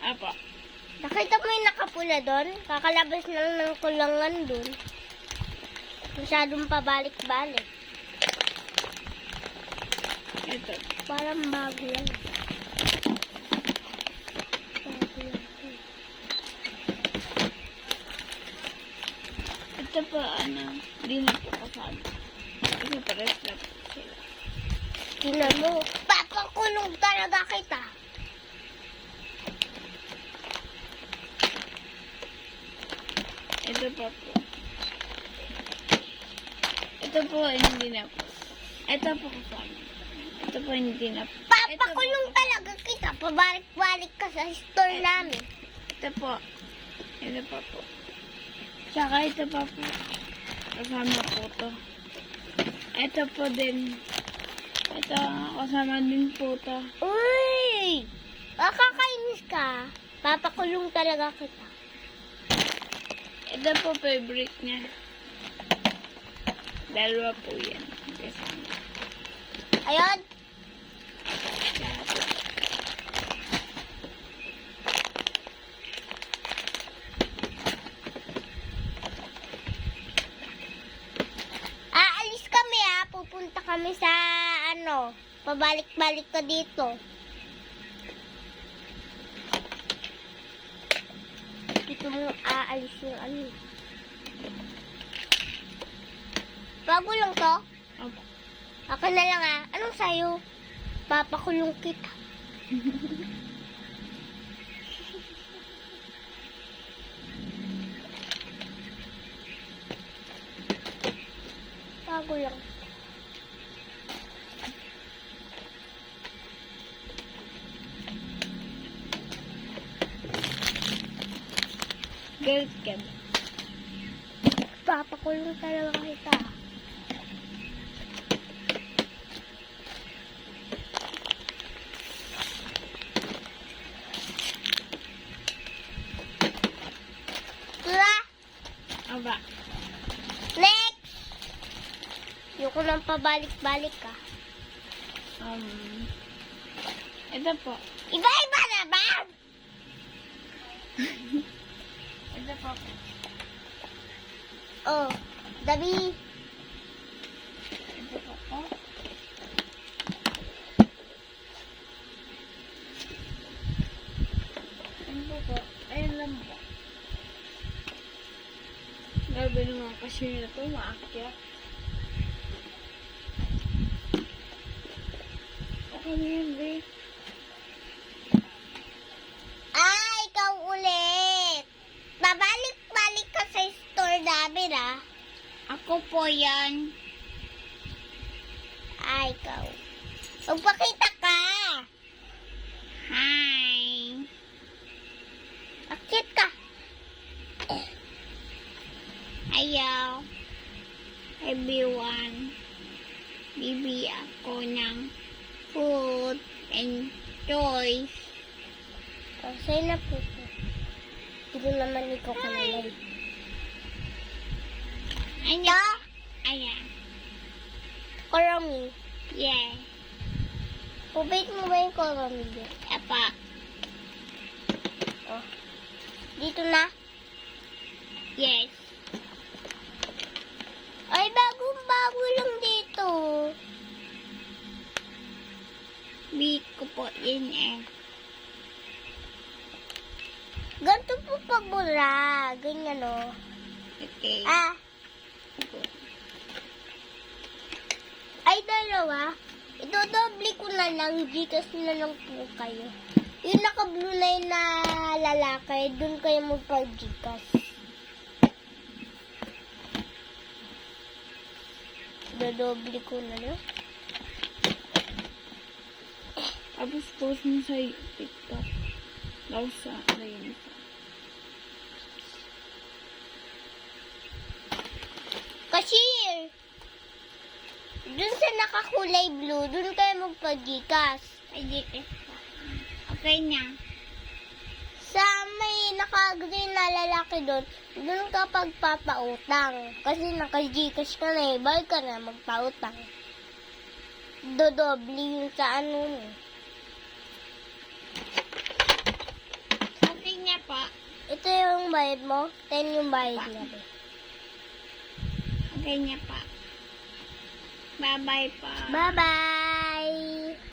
Apa. Nakita mo yung nakapula doon? Kakalabas lang ng kulangan doon. Masyadong pabalik-balik. Ito. Parang bago lang. Ito pa, hindi na po kasama. Kasi pares na po sila. Tingnan mo, papakulong talaga kita. Ito pa po. Ito po, hindi na po. Ito po kasama. Ito po, hindi na po. Papakulong talaga kita. Pabalik-balik ka sa store namin. Ito po. Ito pa po. Tsaka ito pa po. Kasama po to. Ito po din. Ito, kasama din po to. Uy! Makakainis ka. Papakulong talaga kita. Ito po, favorite niya. Dalawa po yan. Kasama. Ayun. Aalis kami pupunta kami sa pabalik-balik ka dito. Dito mo aalis yung Bago lang to? Opo. Akin na lang Anong sayo? Papakulong kita. Bago lang. Girls can. Papakulong talaga kita. Tura! Aba. Next! Ayoko nang pabalik-balik ka. Ito po. Iba-iba na ba? Ito po. Oh, Dabi. Ito po. Oh. Ito po. Ayun lang po. Grabe naman kasi na ito, maakyat. Okay na yan, be. Ikaw ulit. Babalik-balik ka sa store namin, Ako po yan. Ikaw. Magpakita ka. Hi. Akit ka. Ayaw. Everyone. Bibi ako ng food and toys. Sa'yo na po. Hindi naman ikaw kanalay. Ano? Ayan. Kurami. Yeah. Pubait mo ba yung kurami dyan? Apa. Oh. Dito na? Yes. Ay, bagong-bago lang dito. Big ko po yun eh. Ganito po pabura. Ganyan, Okay. Ay, dalawa. Idodoble ko na lang. Gcash na lang po kayo. Yung naka-blue line na lalaki, dun kayo magpag-Gcash. Idodoble ko na lang. Tapos post mo sa TikTok. Tapos sa yun. Cashier! Dun sa nakakulay blue, dun kayo magpag-Gcash. Ay, Gcash pa. Okay na. Sa may naka-green na lalaki doon, doon ka pagpapautang. Kasi naka-Gcash ka na balik ka na magpautang. Dodoble yung sa ano mo. pa. Ito yung bayad mo. 10 yung bayad niya. Okay niya pa. Bye-bye pa. Bye-bye!